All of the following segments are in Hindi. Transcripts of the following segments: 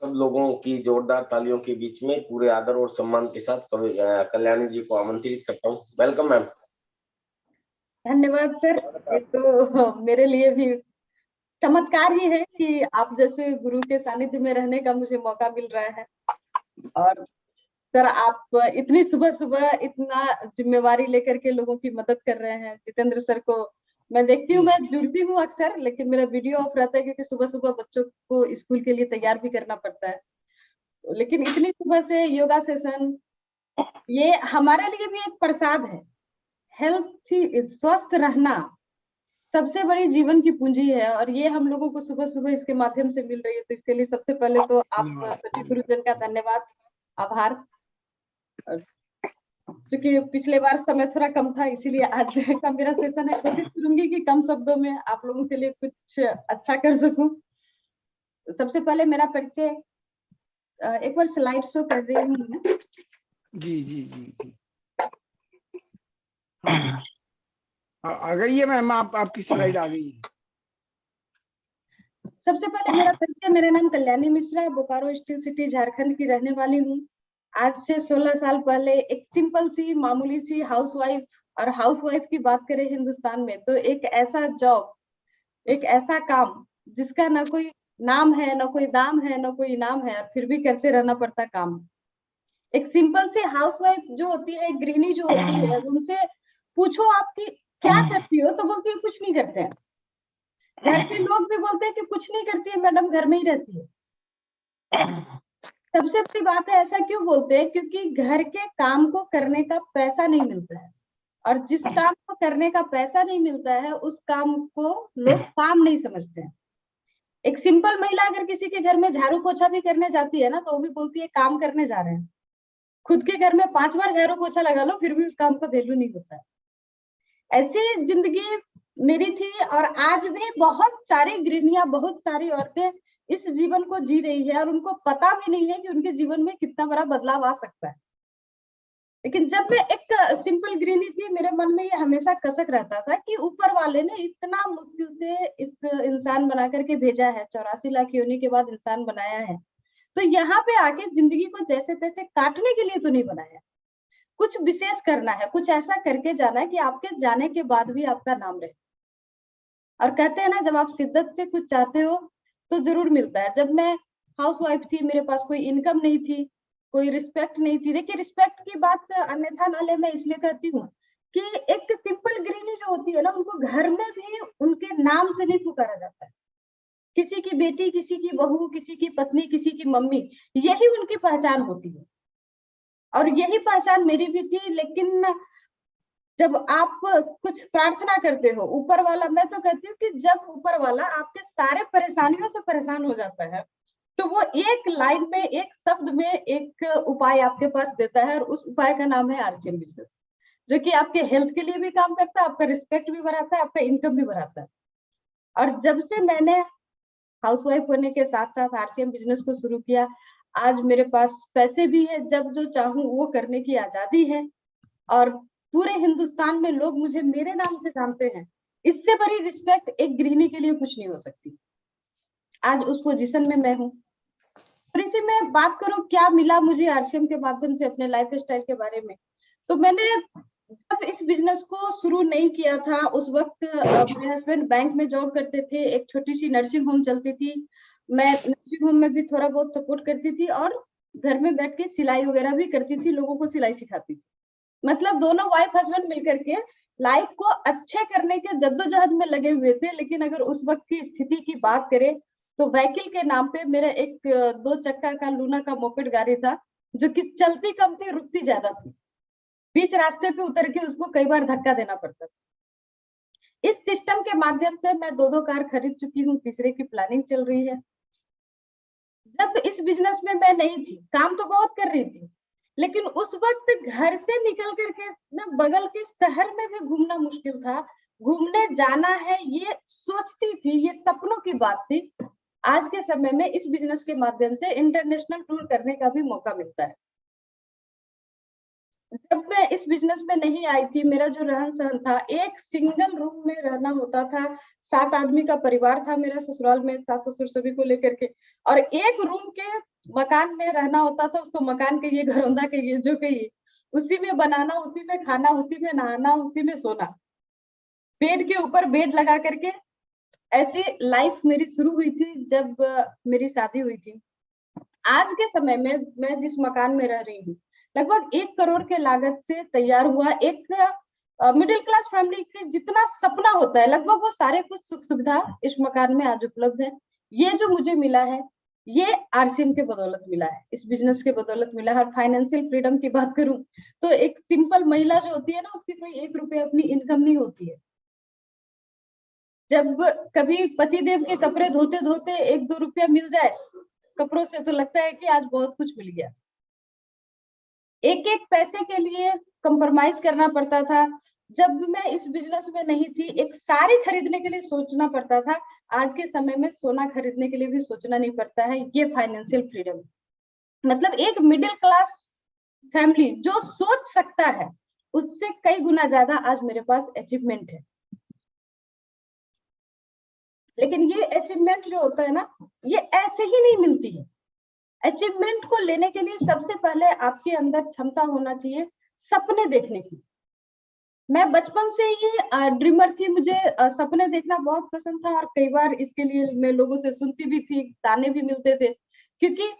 सब लोगों की जोरदार तालियों के बीच में पूरे आदर और सम्मान के साथ कल्याणी जी को आमंत्रित करता हूँ। Welcome ma'am. धन्यवाद सर। ये तो मेरे लिए भी चमत्कार ही है कि आप जैसे गुरु के सानिध्य में रहने का मुझे मौका मिल रहा है। और सर, आप इतनी सुबह सुबह इतना जिम्मेवारी लेकर के लोगों की मदद कर रहे हैं। जितेंद्र सर को मैं देखती हूँ, मैं जुड़ती हूँ अक्सर, लेकिन मेरा वीडियो ऑफ रहता है क्योंकि सुबह सुबह बच्चों को स्कूल के लिए तैयार भी करना पड़ता है। लेकिन इतनी सुबह से योगा सेशन, ये हमारे लिए भी एक प्रसाद है। हेल्थ, स्वस्थ रहना सबसे बड़ी जीवन की पूंजी है, और ये हम लोगों को सुबह सुबह इसके माध्यम से मिल रही है। तो इसके लिए सबसे पहले तो आप सभी गुरुजन का धन्यवाद, आभार। क्योंकि पिछले बार समय थोड़ा कम था, इसीलिए आज का मेरा सेशन है। कोशिश करूंगी कि कम शब्दों में आप लोगों के लिए कुछ अच्छा कर सकूं। सबसे पहले मेरा परिचय, एक बार स्लाइड शो कर रही हूँ मैं। जी जी जी जी आ गई है मैम, आपकी स्लाइड आ गई है। सबसे पहले मेरा परिचय, मेरा नाम कल्याणी मिश्रा, बोकारो स्टील सिटी झारखंड की रहने वाली हूँ। आज से 16 साल पहले एक सिंपल सी मामूली सी हाउसवाइफ, और हाउसवाइफ की बात करें हिंदुस्तान में तो एक ऐसा जॉब, एक ऐसा काम जिसका ना कोई नाम है, ना कोई दाम है, ना कोई इनाम है, और फिर भी करते रहना पड़ता काम। एक सिंपल सी हाउसवाइफ जो होती है, गृहिणी जो होती है, उनसे पूछो आपकी क्या करती हो तो बोलती है कुछ नहीं करते हैं। घर के लोग भी बोलते हैं कि कुछ नहीं करती है मैडम, घर में ही रहती है। सबसे बड़ी बात है, ऐसा क्यों बोलते हैं? क्योंकि घर के काम को करने का पैसा नहीं मिलता है, और जिस काम को करने का पैसा नहीं मिलता है उस काम को लोग काम नहीं समझते हैं। एक सिंपल महिला अगर किसी के घर में झाड़ू पोछा भी करने जाती है ना, तो वो भी बोलती है काम करने जा रहे हैं। खुद के घर में 5 बार झाड़ू पोछा लगा लो, फिर भी उस काम का वैल्यू नहीं होता है। ऐसी जिंदगी मेरी थी, और आज भी बहुत सारी गृहिणियां, बहुत सारी औरतें इस जीवन को जी रही है, और उनको पता भी नहीं है कि उनके जीवन में कितना बड़ा बदलाव आ सकता है। लेकिन जब मैं एक सिंपल गृहिणी थी, मेरे मन में ये हमेशा कसक रहता था कि ऊपर वाले ने इतना मुश्किल से इस इंसान बना करके भेजा है, 84 लाख योनि के बाद इंसान बनाया है, तो यहाँ पे आके जिंदगी को जैसे तैसे काटने के लिए तो नहीं बनाया। कुछ विशेष करना है, कुछ ऐसा करके जाना है कि आपके जाने के बाद भी आपका नाम रहे। और कहते हैं ना, जब आप शिद्दत से कुछ चाहते हो तो जरूर मिलता है। जब मैं हाउसवाइफ थी, मेरे पास कोई इनकम नहीं थी, कोई रिस्पेक्ट नहीं थी। देखिए, रिस्पेक्ट की बात अन्यथा ना ले, मैं इसलिए कहती हूँ कि एक सिंपल गृहिणी जो होती है ना, उनको घर में भी उनके नाम से नहीं पुकारा जाता है। किसी की बेटी, किसी की बहू, किसी की पत्नी, किसी की मम्मी, यही उनकी पहचान होती है। और यही पहचान मेरी भी थी। लेकिन जब आप कुछ प्रार्थना करते हो, ऊपर वाला, मैं तो कहती हूँ कि जब ऊपर वाला आपके सारे परेशानियों से परेशान हो जाता है, तो वो एक लाइन में, एक शब्द में एक उपाय आपके पास देता है, और उस उपाय का नाम है आरसीएम बिजनेस, जो कि आपके हेल्थ के लिए भी काम करता है, आपका रिस्पेक्ट भी बढ़ाता है, आपका इनकम भी बढ़ाता है। और जब से मैंने हाउसवाइफ होने के साथ साथ आरसीएम बिजनेस को शुरू किया, आज मेरे पास पैसे भी है, जब जो चाहूं वो करने की आजादी है, और पूरे हिंदुस्तान में लोग मुझे मेरे नाम से जानते हैं। इससे बड़ी रिस्पेक्ट एक गृहिणी के लिए कुछ नहीं हो सकती। आज उस पोजीशन में मैं हूँ। और इसी में बात करूं क्या मिला मुझे आरसीएम के माध्यम से अपने लाइफ स्टाइल के बारे में, तो मैंने जब इस बिजनेस को शुरू नहीं किया था, उस वक्त मेरे हस्बैंड बैंक में जॉब करते थे, एक छोटी सी नर्सिंग होम चलती थी। मैं नर्सिंग होम में भी थोड़ा बहुत सपोर्ट करती थी, और घर में बैठ के सिलाई वगैरह भी करती थी, लोगों को सिलाई सिखाती थी। मतलब दोनों वाइफ हस्बैंड मिलकर के लाइफ को अच्छे करने के जद्दोजहद में लगे हुए थे। लेकिन अगर उस वक्त की स्थिति की बात करें, तो व्हीकल के नाम पे मेरा एक 2 चक्का का लूना का मोपेड गाड़ी था, जो कि चलती कम थी, रुकती ज्यादा थी। बीच रास्ते पे उतर के उसको कई बार धक्का देना पड़ता था। इस सिस्टम के माध्यम से मैं 2 कार खरीद चुकी हूँ, तीसरे की प्लानिंग चल रही है। जब इस बिजनेस में मैं नहीं थी, काम तो बहुत कर रही थी, लेकिन उस वक्त घर से निकल करके ना बगल के शहर में भी घूमना मुश्किल था। घूमने जाना है ये सोचती थी, ये सपनों की बात थी। आज के समय में इस बिजनेस के माध्यम से इंटरनेशनल टूर करने का भी मौका मिलता है। जब मैं इस बिजनेस में नहीं आई थी, मेरा जो रहन सहन था, एक सिंगल रूम में रहना होता था। 7 आदमी का परिवार था मेरा ससुराल में, सास ससुर सभी को लेकर के, और एक रूम के मकान में रहना होता था, उसको मकान कहिए, घरौंदा कहिए, जो कहिए, उसी में बनाना, उसी में खाना, उसी में नहाना, उसी में सोना, बेड के ऊपर बेड लगा करके। ऐसी लाइफ मेरी शुरू हुई थी जब मेरी शादी हुई थी। आज के समय में मैं जिस मकान में रह रही हूँ, लगभग 1 करोड़ के लागत से तैयार हुआ एक मिडिल क्लास फैमिली के जितना सपना होता है, लगभग वो सारे कुछ सुख सुविधा इस मकान में आज उपलब्ध है। ये जो मुझे मिला है, ये आरसीएम के बदौलत मिला है, इस बिजनेस के बदौलत मिला है। और फाइनेंशियल फ्रीडम की बात करूं तो एक सिंपल महिला जो होती है ना, उसकी कोई 1 रुपया अपनी इनकम नहीं होती है। जब कभी पतिदेव के कपड़े धोते धोते 1-2 रुपया मिल जाए कपड़ों से, तो लगता है कि आज बहुत कुछ मिल गया। एक एक पैसे के लिए कंप्रोमाइज करना पड़ता था। जब मैं इस बिजनेस में नहीं थी, एक साड़ी खरीदने के लिए सोचना पड़ता था। आज के समय में सोना खरीदने के लिए भी सोचना नहीं पड़ता है। ये फाइनेंशियल फ्रीडम, मतलब एक मिडिल क्लास फैमिली जो सोच सकता है, उससे कई गुना ज्यादा आज मेरे पास अचीवमेंट है। लेकिन ये अचीवमेंट जो होता है ना, ये ऐसे ही नहीं मिलती है। अचीवमेंट को लेने के लिए सबसे पहले आपके अंदर क्षमता होना चाहिए सपने देखने की। मैं बचपन से ही ड्रीमर थी, मुझे सपने देखना बहुत पसंद था, और कई बार इसके लिए मैं लोगों से सुनती भी थी, ताने भी मिलते थे, क्योंकि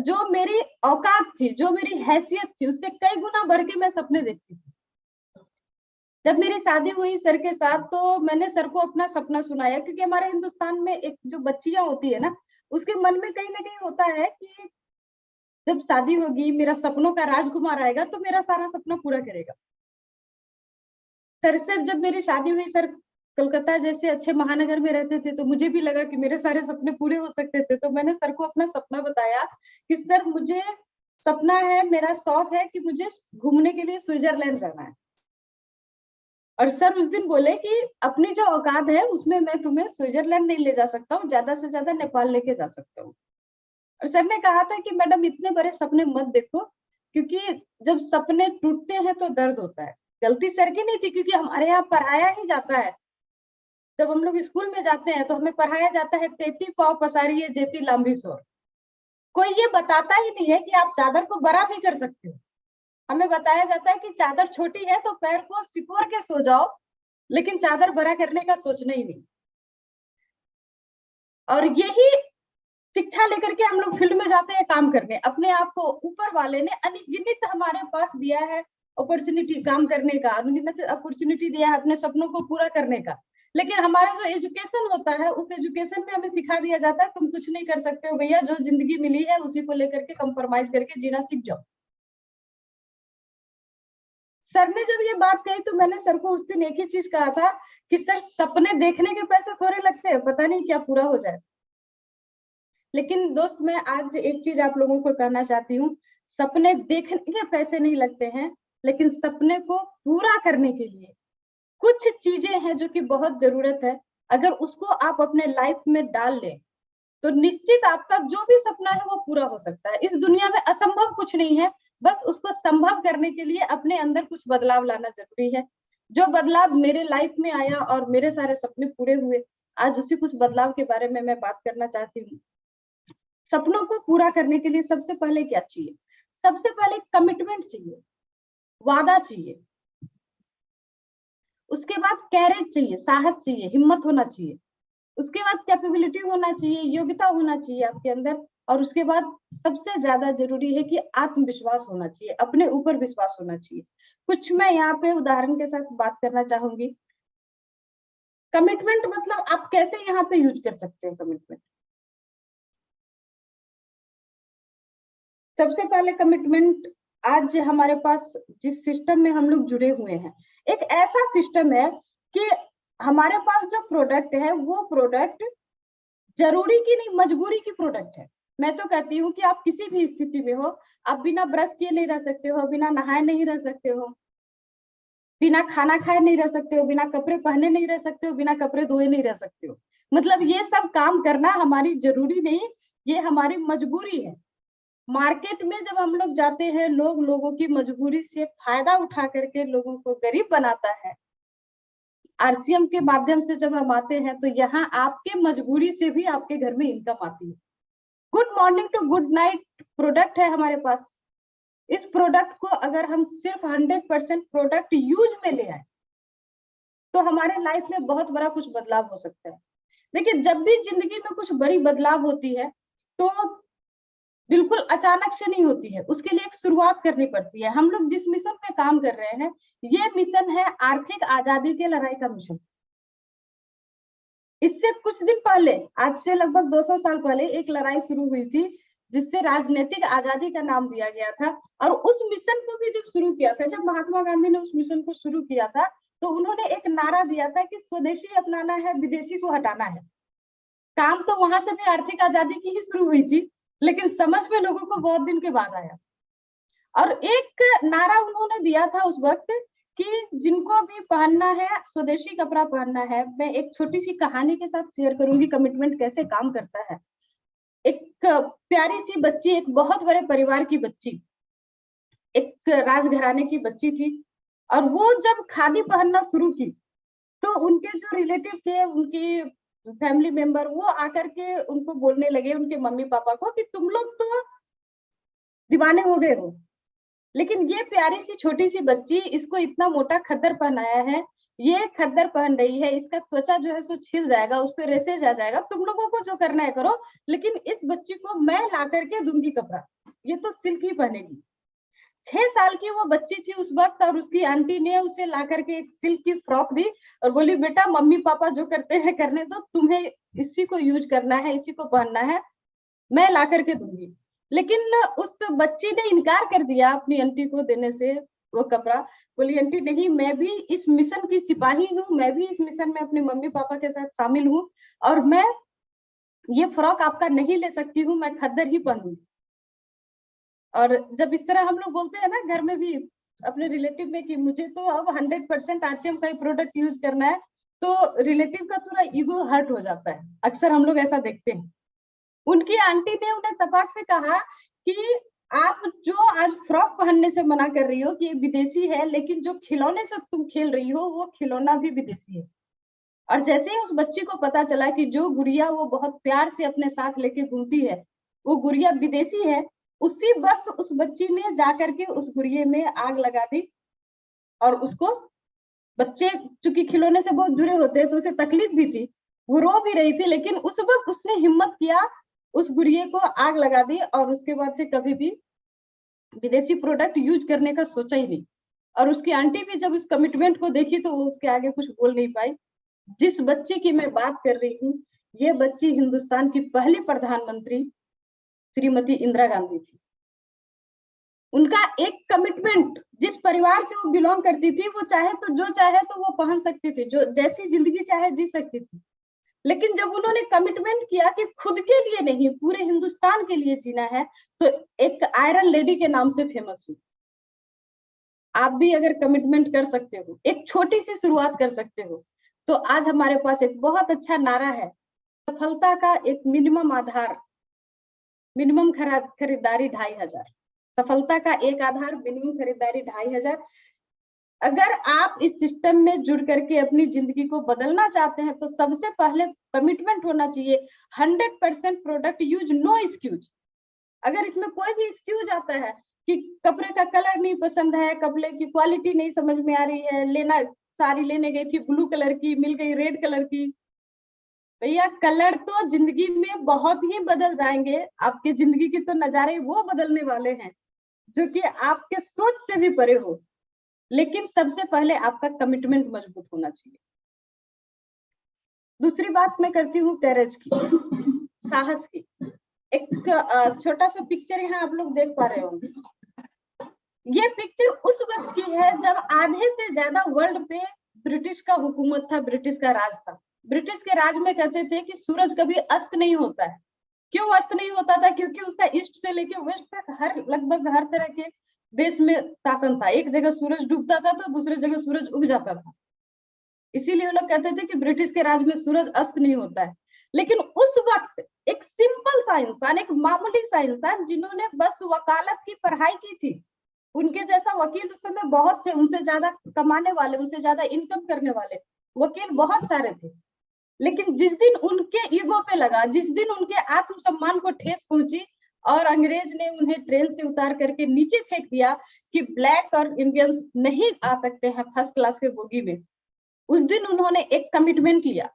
जो मेरी औकात थी, जो मेरी हैसियत थी, उससे कई गुना बढ़ के मैं सपने देखती थी। जब मेरी शादी हुई सर के साथ, तो मैंने सर को अपना सपना सुनाया, क्योंकि हमारे हिंदुस्तान में एक जो बच्चियां होती है ना, उसके मन में कहीं ना कहीं होता है कि जब शादी होगी, मेरा सपनों का राजकुमार आएगा तो मेरा सारा सपना पूरा करेगा। सर से जब मेरी शादी हुई, सर कलकत्ता जैसे अच्छे महानगर में रहते थे, तो मुझे भी लगा कि मेरे सारे सपने पूरे हो सकते थे। तो मैंने सर को अपना सपना बताया कि सर, मुझे सपना है, मेरा शौक है कि मुझे घूमने के लिए स्विट्जरलैंड जाना है। और सर उस दिन बोले कि अपनी जो औकात है उसमें मैं तुम्हें स्विट्जरलैंड नहीं ले जा सकता हूँ, ज्यादा से ज्यादा नेपाल लेके जा सकता हूँ। और सर ने कहा था कि मैडम, इतने बड़े सपने मत देखो, क्योंकि जब सपने टूटते हैं तो दर्द होता है। गलती सर की नहीं थी, क्योंकि हमारे यहाँ पढ़ाया ही जाता है। जब हम लोग स्कूल में जाते हैं तो हमें पढ़ाया जाता है, 33 पाँव पसारिए जेती लंबी सोर। कोई ये बताता ही नहीं है कि आप चादर को बड़ा भी कर सकते हो। हमें बताया जाता है कि चादर छोटी है तो पैर को सिकोड़ के सो जाओ, लेकिन चादर बड़ा करने का सोचना ही नहीं। और यही शिक्षा लेकर के हम लोग फील्ड में जाते हैं काम करने। अपने आप को ऊपर वाले ने अनगिनत हमारे पास दिया है अपॉर्चुनिटी काम करने का, अनगिनत अपॉर्चुनिटी दिया है अपने सपनों को पूरा करने का। लेकिन हमारा जो एजुकेशन होता है, उस एजुकेशन में हमें सिखा दिया जाता है, तुम कुछ नहीं कर सकते हो भैया, जो जिंदगी मिली है उसी को लेकर के कंप्रोमाइज करके जीना सीख जाओ। सर ने जब ये बात कही तो मैंने सर को उस दिन एक ही चीज कहा था कि सर, सपने देखने के पैसे थोड़े लगते हैं, पता नहीं क्या पूरा हो जाए। लेकिन दोस्त, मैं आज एक चीज आप लोगों को कहना चाहती हूँ, सपने देखने के पैसे नहीं लगते हैं, लेकिन सपने को पूरा करने के लिए कुछ चीजें हैं जो कि बहुत जरूरत है। अगर उसको आप अपने लाइफ में डाल लें तो निश्चित आपका जो भी सपना है वो पूरा हो सकता है। इस दुनिया में असंभव कुछ नहीं है, बस उसको संभव करने के लिए अपने अंदर कुछ बदलाव लाना जरूरी है। जो बदलाव मेरे लाइफ में आया और मेरे सारे सपने पूरे हुए, आज उसी कुछ बदलाव के बारे में मैं बात करना चाहती हूँ। सपनों को पूरा करने के लिए सबसे पहले क्या चाहिए? सबसे पहले कमिटमेंट चाहिए, वादा चाहिए। उसके बाद कैरेज चाहिए, साहस चाहिए, हिम्मत होना चाहिए। उसके बाद कैपेबिलिटी होना चाहिए, योग्यता होना चाहिए आपके अंदर। और उसके बाद सबसे ज्यादा जरूरी है कि आत्मविश्वास होना चाहिए, अपने ऊपर विश्वास होना चाहिए। कुछ मैं यहाँ पे उदाहरण के साथ बात करना चाहूंगी। कमिटमेंट मतलब आप कैसे यहाँ पे यूज कर सकते हैं कमिटमेंट। सबसे पहले कमिटमेंट, आज हमारे पास जिस सिस्टम में हम लोग जुड़े हुए हैं, एक ऐसा सिस्टम है कि हमारे पास जो प्रोडक्ट है वो प्रोडक्ट जरूरी की नहीं, मजबूरी की प्रोडक्ट है। मैं तो कहती हूँ कि आप किसी भी स्थिति में हो, आप बिना ब्रश किए नहीं रह सकते हो, बिना नहाए नहीं रह सकते हो, बिना खाना खाए नहीं रह सकते हो, बिना कपड़े पहने नहीं रह सकते हो, बिना कपड़े धोए नहीं रह सकते हो। मतलब ये सब काम करना हमारी जरूरी नहीं, ये हमारी मजबूरी है। मार्केट में जब हम लोग जाते हैं, लोगों की मजबूरी से फायदा उठा करके लोगों को गरीब बनाता है। आरसीएम के माध्यम से जब हम आते हैं तो यहाँ आपके मजबूरी से भी आपके घर में इनकम आती है। Good morning to good night product है हमारे पास। इस प्रोडक्ट को अगर हम सिर्फ 100% प्रोडक्ट यूज में ले आए तो हमारे लाइफ में बहुत बड़ा कुछ बदलाव हो सकता है। देखिए, जब भी जिंदगी में कुछ बड़ी बदलाव होती है तो बिल्कुल अचानक से नहीं होती है, उसके लिए एक शुरुआत करनी पड़ती है। हम लोग जिस मिशन पे काम कर रहे हैं, ये मिशन है आर्थिक आजादी के लड़ाई का मिशन। इससे कुछ दिन पहले, आज से लगभग 200 साल पहले, एक लड़ाई शुरू हुई थी जिससे राजनीतिक आजादी का नाम दिया गया था। और उस मिशन को भी जब शुरू किया था, जब महात्मा गांधी ने उस मिशन को शुरू किया था, तो उन्होंने एक नारा दिया था कि स्वदेशी अपनाना है, विदेशी को हटाना है। काम तो वहां से भी आर्थिक आजादी की ही शुरू हुई थी, लेकिन समझ में लोगों को बहुत दिन के बाद आया। और एक नारा उन्होंने दिया था उस वक्त कि जिनको भी पहनना है, स्वदेशी कपड़ा पहनना है। मैं एक छोटी सी कहानी के साथ शेयर करूंगी कमिटमेंट कैसे काम करता है। एक प्यारी सी बच्ची, एक बहुत बड़े परिवार की बच्ची, एक राजघराने की बच्ची थी, और वो जब खादी पहनना शुरू की तो उनके जो रिलेटिव थे, उनकी फैमिली मेंबर, वो आकर के उनको बोलने लगे, उनके मम्मी पापा को, कि तुम लोग तो दीवाने हो गए हो, लेकिन ये प्यारी सी छोटी सी बच्ची, इसको इतना मोटा खद्दर पहनाया है, ये खद्दर पहन रही है, इसका त्वचा जो है सो छिल जाएगा, उस पर रेसेज आ जाएगा, तुम लोगों को जो करना है करो, लेकिन इस बच्ची को मैं ला करके दूंगी कपड़ा, ये तो सिल्क ही पहनेगी। 6 साल की वो बच्ची थी उस वक्त, और उसकी आंटी ने उसे ला करके एक सिल्क की फ्रॉक दी और बोली, बेटा मम्मी पापा जो करते हैं करने दो, तुम्हें इसी को यूज करना है, इसी को पहनना है, मैं ला करके दूंगी। लेकिन उस बच्ची ने इनकार कर दिया अपनी आंटी को देने से वो कपड़ा। बोली, आंटी नहीं, मैं भी इस मिशन की सिपाही हूँ, मैं भी इस मिशन में अपने मम्मी पापा के साथ शामिल हूँ, और मैं ये फ्रॉक आपका नहीं ले सकती हूँ, मैं खद्दर ही पहनूंगी। और जब इस तरह हम लोग बोलते हैं ना घर में भी अपने रिलेटिव में कि मुझे तो अब 100% आरसीएम का ही प्रोडक्ट यूज करना है, तो रिलेटिव का थोड़ा ईगो हर्ट हो जाता है। अक्सर हम लोग ऐसा देखते हैं। उनकी आंटी ने उन्हें तपाक से कहा कि आप जो आज फ्रॉक पहनने से मना कर रही हो कि ये विदेशी है, लेकिन जो खिलौने से तुम खेल रही हो वो खिलौना भी विदेशी है। और जैसे ही उस बच्ची को पता चला कि जो गुड़िया वो बहुत प्यार से अपने साथ लेके घूमती है वो गुड़िया विदेशी है, उसी वक्त उस बच्ची ने जाकर के उस गुड़िया में आग लगा दी। और उसको, बच्चे चूंकि खिलौने से बहुत जुड़े होते हैं तो उसे तकलीफ भी थी, वो रो भी रही थी, लेकिन उस वक्त उसने हिम्मत किया, उस गुड़िया को आग लगा दी, और उसके बाद से कभी भी विदेशी प्रोडक्ट यूज करने का सोचा ही नहीं। और उसकी आंटी भी जब उस कमिटमेंट को देखी तो वो उसके आगे कुछ बोल नहीं पाई। जिस बच्ची की मैं बात कर रही हूँ, ये बच्ची हिंदुस्तान की पहली प्रधानमंत्री श्रीमती इंदिरा गांधी थी। उनका एक कमिटमेंट, जिस परिवार से वो बिलोंग करती थी, वो चाहे तो जो चाहे तो वो पहन सकती थी, जो जैसी जिंदगी चाहे जी सकती थी, लेकिन जब उन्होंने कमिटमेंट किया कि खुद के लिए नहीं पूरे हिंदुस्तान के लिए जीना है, तो एक आयरन लेडी के नाम से फेमस हुई। आप भी अगर कमिटमेंट कर सकते हो, एक छोटी सी शुरुआत कर सकते हो, तो आज हमारे पास एक बहुत अच्छा नारा है, सफलता का एक मिनिमम आधार, मिनिमम खरीदारी 2500। सफलता का एक आधार, मिनिमम खरीदारी 2500। अगर आप इस सिस्टम में जुड़ करके अपनी जिंदगी को बदलना चाहते हैं तो सबसे पहले कमिटमेंट होना चाहिए 100% प्रोडक्ट यूज, नो एक्सक्यूज। अगर इसमें कोई भी एक्सक्यूज आता है कि कपड़े का कलर नहीं पसंद है, कपड़े की क्वालिटी नहीं समझ में आ रही है, साड़ी लेने गई थी ब्लू कलर की, मिल गई रेड कलर की, भैया कलर तो जिंदगी में बहुत ही बदल जाएंगे, आपके जिंदगी के तो नजारे वो बदलने वाले हैं जो कि आपके सोच से भी परे हो। लेकिन सबसे पहले आपका कमिटमेंट मजबूत होना चाहिए। दूसरी बात मैं करती हूँ करेज की, साहस की। एक छोटा सा पिक्चर यहाँ आप लोग देख पा रहे होंगे। ये पिक्चर उस वक्त की है जब आधे से ज्यादा वर्ल्ड पे ब्रिटिश का हुकूमत था, ब्रिटिश का राज था। ब्रिटिश के राज में कहते थे कि सूरज कभी अस्त नहीं होता है। क्यों अस्त नहीं होता था? क्योंकि उसका ईस्ट से लेके वेस्ट तक लगभग हर तरह के देश में शासन था। एक जगह सूरज डूबता था तो दूसरी जगह सूरज उग जाता था। इसीलिए वो लोग कहते थे कि ब्रिटिश के राज में सूरज अस्त नहीं होता है। लेकिन उस वक्त एक सिंपल सा इंसान, एक मामूली सा इंसान, जिन्होंने बस वकालत की पढ़ाई की थी, उनके जैसा वकील उस समय बहुत थे, उनसे ज्यादा कमाने वाले, उनसे ज्यादा इनकम करने वाले वकील बहुत सारे थे। लेकिन जिस दिन उनके ईगो पे लगा, जिस दिन उनके आत्मसम्मान को ठेस पहुंची और अंग्रेज ने उन्हें ट्रेन से उतार करके नीचे फेंक दिया कि ब्लैक और इंडियंस नहीं आ सकते हैं फर्स्ट क्लास के बोगी में, उस दिन उन्होंने एक कमिटमेंट लिया,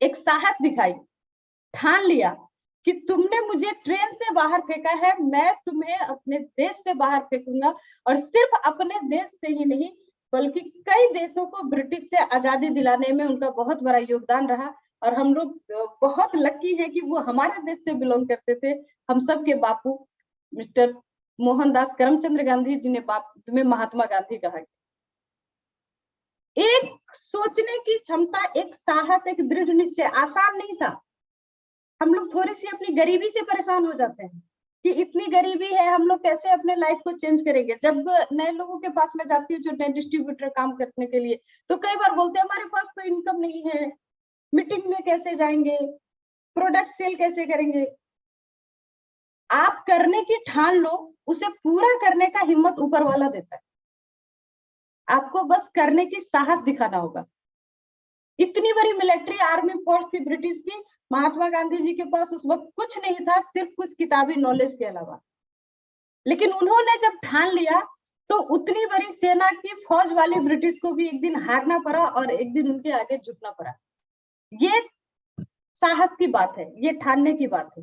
एक साहस दिखाई, ठान लिया कि तुमने मुझे ट्रेन से बाहर फेंका है, मैं तुम्हें अपने देश से बाहर फेंकूंगा। और सिर्फ अपने देश से ही नहीं बल्कि कई देशों को ब्रिटिश से आजादी दिलाने में उनका बहुत बड़ा योगदान रहा। और हम लोग बहुत लकी हैं कि वो हमारे देश से बिलोंग करते थे। हम सब के बापू मिस्टर मोहनदास करमचंद गांधी जिन्हें तुम्हें महात्मा गांधी कहा गया। एक सोचने की क्षमता, एक साहस, एक दृढ़ निश्चय आसान नहीं था। हम लोग थोड़ी सी अपनी गरीबी से परेशान हो जाते हैं कि इतनी गरीबी है, हम लोग कैसे अपने लाइफ को चेंज करेंगे। जब नए लोगों के पास में जाती हूँ जो नए डिस्ट्रीब्यूटर काम करने के लिए, तो कई बार बोलते हैं हमारे पास तो इनकम नहीं है, मीटिंग में कैसे जाएंगे, प्रोडक्ट सेल कैसे करेंगे। आप करने की ठान लो, उसे पूरा करने का हिम्मत ऊपर वाला देता है। आपको बस करने की साहस दिखाना होगा। इतनी बड़ी मिलिट्री आर्मी फोर्स थी ब्रिटिश की, महात्मा गांधी जी के पास उस वक्त कुछ नहीं था, सिर्फ कुछ किताबी नॉलेज के अलावा। लेकिन उन्होंने जब ठान लिया तो उतनी बड़ी सेना की फौज वाली ब्रिटिश को भी एक दिन हारना पड़ा और एक दिन उनके आगे झुकना पड़ा। ये साहस की बात है, ये ठानने की बात है।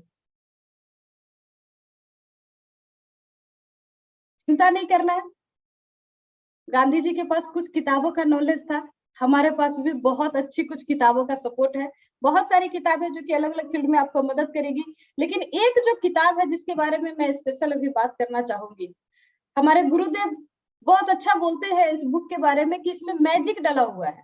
चिंता नहीं करना है। गांधी जी के पास कुछ किताबों का नॉलेज था, हमारे पास भी बहुत अच्छी कुछ किताबों का सपोर्ट है। बहुत सारी किताबें जो कि अलग अलग फील्ड में आपको मदद करेगी। लेकिन एक जो किताब है जिसके बारे में मैं स्पेशल अभी बात करना चाहूंगी, हमारे गुरुदेव बहुत अच्छा बोलते हैं इस बुक के बारे में कि इसमें मैजिक डला हुआ है।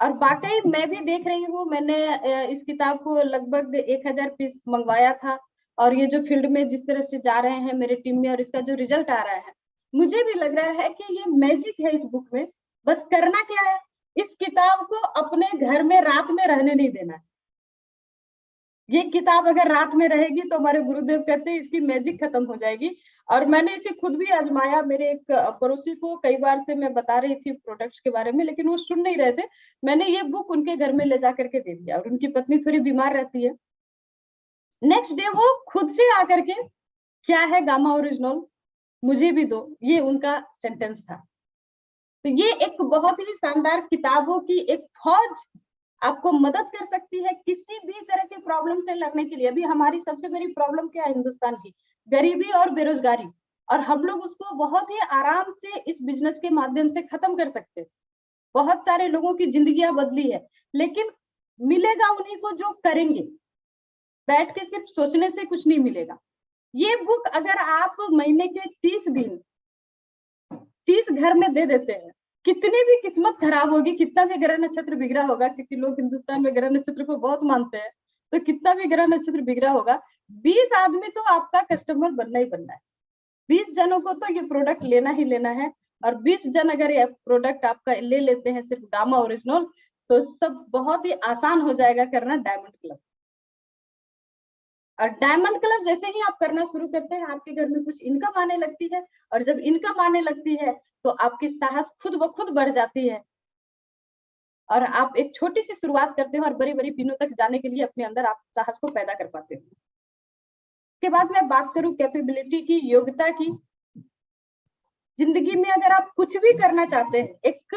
और वाकई मैं भी देख रही हूँ, मैंने इस किताब को लगभग 1000 पीस मंगवाया था। और ये जो फील्ड में जिस तरह से जा रहे हैं मेरे टीम में और इसका जो रिजल्ट आ रहा है, मुझे भी लग रहा है कि ये मैजिक है इस बुक में। बस करना क्या है, इस किताब को अपने घर में रात में रहने नहीं देना है। ये किताब अगर रात में रहेगी तो हमारे गुरुदेव कहते हैं इसकी मैजिक खत्म हो जाएगी। और मैंने इसे खुद भी आजमाया। मेरे एक पड़ोसी को कई बार से मैं बता रही थी प्रोडक्ट्स के बारे में, लेकिन वो सुन नहीं रहे थे। मैंने ये बुक उनके घर में ले जा करके दे दिया। और उनकी पत्नी थोड़ी बीमार रहती है, नेक्स्ट डे वो खुद से आकर के, क्या है गामा ओरिजिनल, मुझे भी दो, ये उनका सेंटेंस था। तो ये एक बहुत ही शानदार किताबों की एक फौज आपको मदद कर सकती है किसी भी तरह के प्रॉब्लम से लड़ने के लिए। अभी हमारी सबसे बड़ी प्रॉब्लम क्या है हिंदुस्तान की, गरीबी और बेरोजगारी। और हम लोग उसको बहुत ही आराम से इस बिजनेस के माध्यम से खत्म कर सकते हैं। बहुत सारे लोगों की जिंदगियां बदली है, लेकिन मिलेगा उन्हीं को जो करेंगे। बैठ के सिर्फ सोचने से कुछ नहीं मिलेगा। ये बुक अगर आप महीने के 30 दिन 30 घर में दे देते हैं, कितनी भी किस्मत खराब होगी, कितना भी ग्रह नक्षत्र बिगड़ा होगा, क्योंकि लोग हिंदुस्तान में ग्रह नक्षत्र को बहुत मानते हैं, तो कितना भी ग्रह नक्षत्र बिगड़ा होगा, 20 आदमी तो आपका कस्टमर बनना ही बनना है। 20 जनों को तो ये प्रोडक्ट लेना ही लेना है। और 20 जन अगर ये प्रोडक्ट आपका ले लेते हैं सिर्फ गामा ओरिजिनल, तो सब बहुत ही आसान हो जाएगा करना डायमंड क्लब। और डायमंड क्लब जैसे ही आप करना शुरू करते हैं, आपके घर में कुछ इनकम आने लगती है। और जब इनकम आने लगती है तो आपकी साहस खुद ब खुद बढ़ जाती है और आप एक छोटी सी शुरुआत करते हो और बड़ी बड़ी पिनों तक जाने के लिए अपने अंदर आप साहस को पैदा कर पाते हो। उसके बाद मैं बात करूं कैपेबिलिटी की, योग्यता की। जिंदगी में अगर आप कुछ भी करना चाहते हैं, एक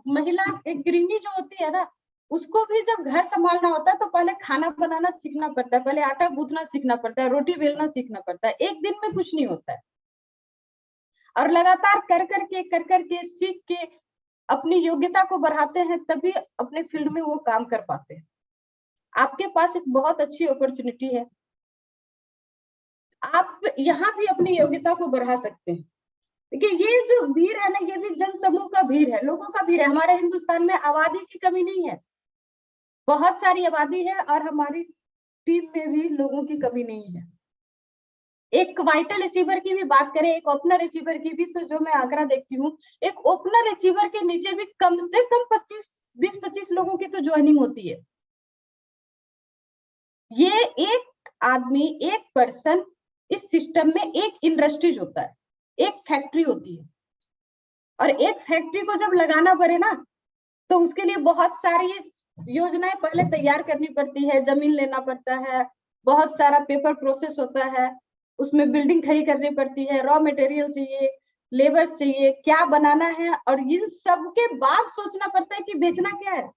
महिला, एक गृहिणी जो होती है ना, उसको भी जब घर संभालना होता है तो पहले खाना बनाना सीखना पड़ता है, पहले आटा गूंथना सीखना पड़ता है, रोटी बेलना सीखना पड़ता है। एक दिन में कुछ नहीं होता है। और लगातार कर करके सीख के अपनी योग्यता को बढ़ाते हैं, तभी अपने फील्ड में वो काम कर पाते हैं। आपके पास एक बहुत अच्छी अपॉर्चुनिटी है, आप यहाँ भी अपनी योग्यता को बढ़ा सकते हैं। देखिए ये जो भीड़ है ना, ये भी जन समूह का भीड़ है, लोगों का भीड़ है। हमारे हिंदुस्तान में आबादी की कमी नहीं है, बहुत सारी आबादी है और हमारी टीम में भी लोगों की कमी नहीं है। एक वाइटल रिसीवर की भी बात करें, एक ओपनर रिसीवर की भी, तो जो मैं आंकड़ा देखती हूँ, एक ओपनर रिसीवर के नीचे भी कम से कम 20-25 लोगों की तो ज्वाइनिंग होती है। ये एक आदमी, एक पर्सन इस सिस्टम में एक इंडस्ट्रीज होता है, एक फैक्ट्री होती है। और एक फैक्ट्री को जब लगाना पड़े ना, तो उसके लिए बहुत सारी योजनाएं पहले तैयार करनी पड़ती है, जमीन लेना पड़ता है, बहुत सारा पेपर प्रोसेस होता है, उसमें बिल्डिंग खड़ी करनी पड़ती है, रॉ मटेरियल चाहिए, लेबर चाहिए, क्या बनाना है, और इन सब के बाद सोचना पड़ता है कि बेचना क्या है।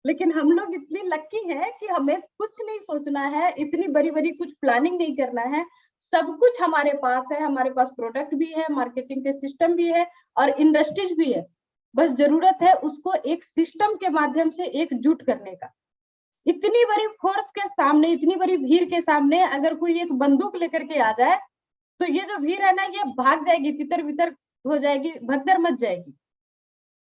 लेकिन हम लोग इतनी लक्की है कि हमें कुछ नहीं सोचना है, इतनी बड़ी बड़ी कुछ प्लानिंग नहीं करना है, सब कुछ हमारे पास है, हमारे पास प्रोडक्ट भी है, मार्केटिंग के सिस्टम भी है और इंडस्ट्रीज भी है। बस जरूरत है उसको एक सिस्टम के माध्यम से एकजुट करने का। इतनी बड़ी फोर्स के सामने, इतनी बड़ी भीड़ के सामने अगर कोई एक बंदूक लेकर के आ जाए तो ये जो भीड़ है ना, ये भाग जाएगी, तितर बितर हो जाएगी, भगदड़ मच जाएगी।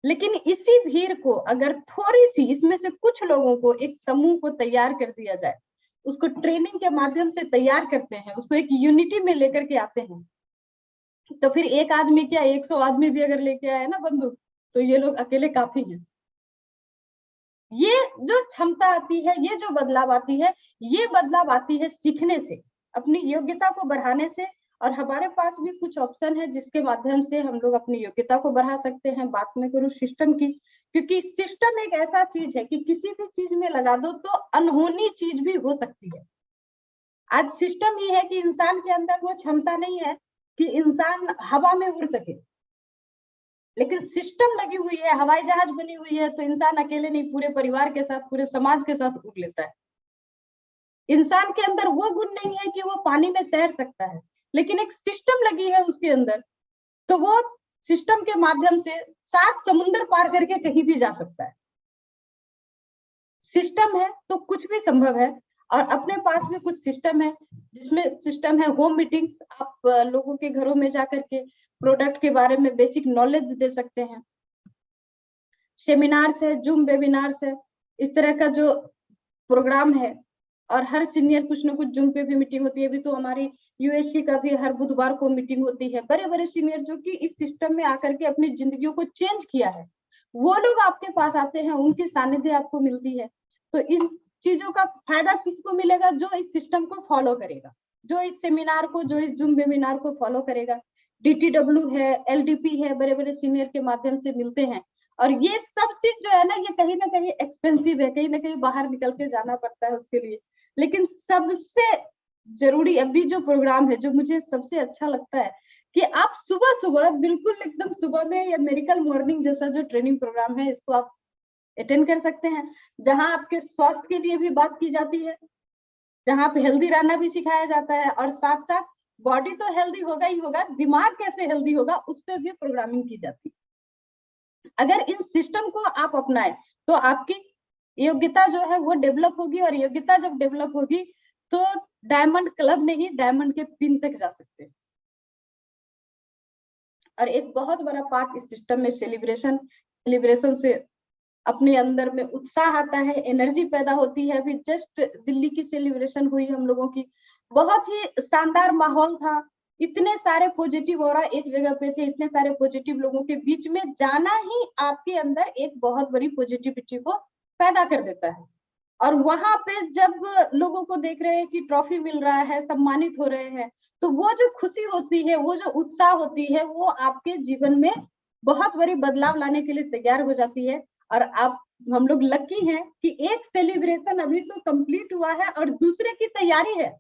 लेकिन इसी भीड़ को अगर थोड़ी सी, इसमें से कुछ लोगों को, एक समूह को तैयार कर दिया जाए, उसको ट्रेनिंग के माध्यम से तैयार करते हैं, उसको एक यूनिटी में लेकर के आते हैं, तो फिर एक आदमी क्या 100 आदमी भी अगर लेके आए ना बंदूक, तो ये लोग अकेले काफी हैं। ये जो क्षमता आती है, ये जो बदलाव आती है, ये बदलाव आती है सीखने से, अपनी योग्यता को बढ़ाने से। और हमारे पास भी कुछ ऑप्शन है जिसके माध्यम से हम लोग अपनी योग्यता को बढ़ा सकते हैं। बात में करूँ सिस्टम की, क्योंकि सिस्टम एक ऐसा चीज है कि किसी भी चीज में लगा दो तो अनहोनी चीज भी हो सकती है। आज सिस्टम ये है कि इंसान के अंदर वो क्षमता नहीं है कि इंसान हवा में उड़ सके, लेकिन सिस्टम लगी हुई है, हवाई जहाज बनी हुई है, तो इंसान अकेले नहीं, पूरे परिवार के साथ, पूरे समाज के साथ उड़ लेता है। इंसान के अंदर वो गुण नहीं है कि वो पानी में तैर सकता है, लेकिन एक सिस्टम लगी है उसके अंदर, तो वो सिस्टम के माध्यम से 7 समुद्र पार करके कहीं भी जा सकता है। सिस्टम है तो कुछ भी संभव है। और अपने पास भी कुछ सिस्टम है, जिसमें सिस्टम है होम मीटिंग्स। आप लोगों के घरों में जाकर के प्रोडक्ट के बारे में बेसिक नॉलेज दे सकते हैं। सेमिनार्स है, जूम वेबिनार्स है, इस तरह का जो प्रोग्राम है। और हर सीनियर कुछ ना कुछ जूम पे भी मीटिंग होती है। अभी तो हमारी यूएससी का भी हर बुधवार को मीटिंग होती है। बड़े बड़े सीनियर जो कि इस सिस्टम में आकर के अपनी जिंदगियों को चेंज किया है, वो लोग आपके पास आते हैं, उनकी सानिध्य आपको मिलती है। तो इन चीजों का फायदा किसको मिलेगा? जो इस सिस्टम को फॉलो करेगा, जो इस सेमिनार को, जो इस जूम वेबिनार को फॉलो करेगा। DTW है, LDP है, बड़े बड़े सीनियर के माध्यम से मिलते हैं। और ये सब चीज जो है ना, ये कहीं ना कहीं एक्सपेंसिव है, कहीं ना कहीं बाहर निकल के जाना पड़ता है उसके लिए। लेकिन सबसे जरूरी अभी जो प्रोग्राम है, जो मुझे सबसे अच्छा लगता है, कि आप सुबह सुबह, बिल्कुल एकदम सुबह में, या मेडिकल मॉर्निंग जैसा जो ट्रेनिंग प्रोग्राम है, इसको आप अटेंड कर सकते हैं, जहां आपके स्वास्थ्य के लिए भी बात की जाती है, जहां पे हेल्दी रहना भी सिखाया जाता है, और साथ साथ बॉडी तो हेल्दी होगा ही होगा, दिमाग कैसे हेल्दी होगा उस पर भी प्रोग्रामिंग की जाती है। अगर इन सिस्टम को आप अपनाएं तो आपकी योग्यता जो है वो डेवलप होगी, और योग्यता जब डेवलप होगी तो डायमंड क्लब नहीं, डायमंड के पिन तक जा सकते हैं। और एक बहुत बड़ा पार्ट इस सिस्टम में सेलिब्रेशन से अपने अंदर में उत्साह आता है, एनर्जी पैदा होती है। अभी जस्ट दिल्ली की सेलिब्रेशन हुई हम लोगों की, बहुत ही शानदार माहौल था। इतने सारे पॉजिटिव ऑरा एक जगह पे थे, इतने सारे पॉजिटिव लोगों के बीच में जाना ही आपके अंदर एक बहुत बड़ी पॉजिटिविटी को पैदा कर देता है। और वहां पे जब लोगों को देख रहे हैं कि ट्रॉफी मिल रहा है, सम्मानित हो रहे हैं, तो वो जो खुशी होती है, वो जो उत्साह होती है, वो आपके जीवन में बहुत बड़ी बदलाव लाने के लिए तैयार हो जाती है। और आप, हम लोग लकी हैं कि एक सेलिब्रेशन अभी तो कंप्लीट हुआ है और दूसरे की तैयारी है।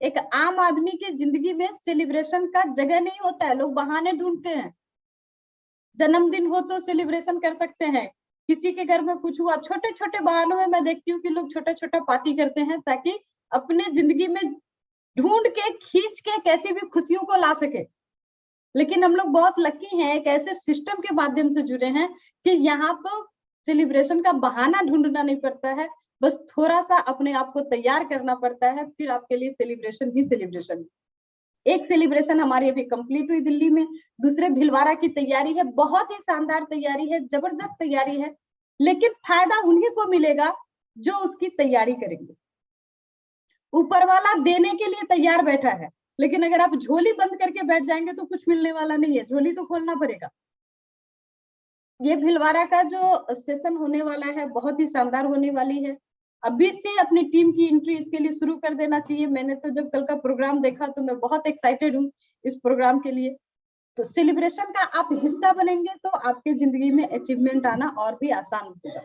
एक आम आदमी के जिंदगी में सेलिब्रेशन का जगह नहीं होता है, लोग बहाने ढूंढते हैं। जन्मदिन हो तो सेलिब्रेशन कर सकते हैं, किसी के घर में कुछ हुआ, छोटे छोटे बहानों में मैं देखती हूँ कि लोग छोटा छोटा पार्टी करते हैं, ताकि अपने जिंदगी में ढूंढ के, खींच के कैसी भी खुशियों को ला सके। लेकिन हम लोग बहुत लकी हैं, एक ऐसे सिस्टम के माध्यम से जुड़े हैं कि यहाँ तो सेलिब्रेशन का बहाना ढूंढना नहीं पड़ता है, बस थोड़ा सा अपने आप को तैयार करना पड़ता है, फिर आपके लिए सेलिब्रेशन ही सेलिब्रेशन। एक सेलिब्रेशन हमारी अभी कंप्लीट हुई दिल्ली में, दूसरे भीलवाड़ा की तैयारी है, बहुत ही शानदार तैयारी है, जबरदस्त तैयारी है। लेकिन फायदा उन्हीं को मिलेगा जो उसकी तैयारी करेंगे। ऊपर वाला देने के लिए तैयार बैठा है, लेकिन अगर आप झोली बंद करके बैठ जाएंगे तो कुछ मिलने वाला नहीं है, झोली तो खोलना पड़ेगा। ये भीलवाड़ा का जो सेशन होने वाला है बहुत ही शानदार होने वाली है। अभी से अपनी टीम की एंट्री इसके लिए शुरू कर देना चाहिए। मैंने तो जब कल का प्रोग्राम देखा तो मैं बहुत एक्साइटेड हूँ इस प्रोग्राम के लिए। तो सेलिब्रेशन का आप हिस्सा बनेंगे तो आपके जिंदगी में अचीवमेंट आना और भी आसान होगा।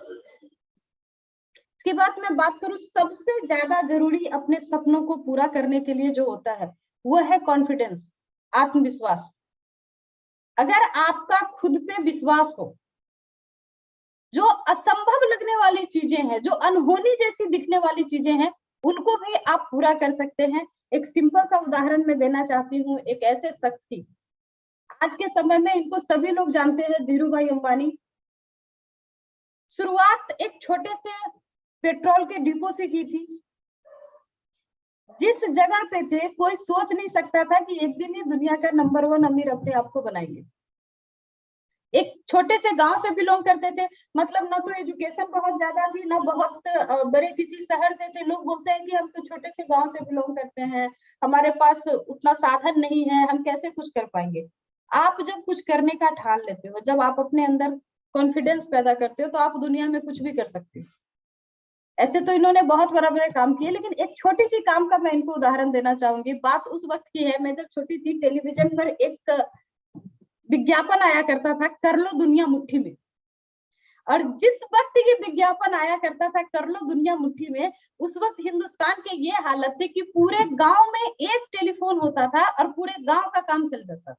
इसके बाद मैं बात करूं सबसे ज्यादा जरूरी अपने सपनों को पूरा करने के लिए जो होता है वो है कॉन्फिडेंस, आत्मविश्वास। अगर आपका खुद पे विश्वास हो, जो असंभव लगने वाली चीजें हैं, जो अनहोनी जैसी दिखने वाली चीजें हैं, उनको भी आप पूरा कर सकते हैं। एक सिंपल सा उदाहरण मैं देना चाहती हूँ एक ऐसे शख्स की, आज के समय में इनको सभी लोग जानते हैं, धीरू भाई अंबानी। शुरुआत एक छोटे से पेट्रोल के डिपो से की थी। जिस जगह पे थे कोई सोच नहीं सकता था कि एक दिन ये दुनिया का नंबर 1 अमीर अपने आप को बनाएंगे। एक छोटे से गांव से बिलोंग करते थे, मतलब ना तो एजुकेशन बहुत ज्यादा थी, ना बहुत बड़े किसी शहर से थे। लोग बोलते हैं कि हम तो छोटे से गांव से बिलोंग करते हैं, हमारे पास उतना साधन नहीं है, हम कैसे कुछ कर पाएंगे। आप जब कुछ करने का ठान लेते हो, जब आप अपने अंदर कॉन्फिडेंस पैदा करते हो, तो आप दुनिया में कुछ भी कर सकते हो। ऐसे तो इन्होंने बहुत बड़ा बड़ा काम किए, लेकिन एक छोटी सी काम का मैं इनको उदाहरण देना चाहूंगी। बात उस वक्त की है, मैं जब छोटी थी, टेलीविजन पर एक विज्ञापन आया करता था, कर लो दुनिया मुट्ठी में। और जिस वक्त ये विज्ञापन आया करता था, कर लो दुनिया मुट्ठी में, उस वक्त हिंदुस्तान की ये हालत थी कि पूरे गांव में एक टेलीफोन होता था और पूरे गांव का काम चल जाता था।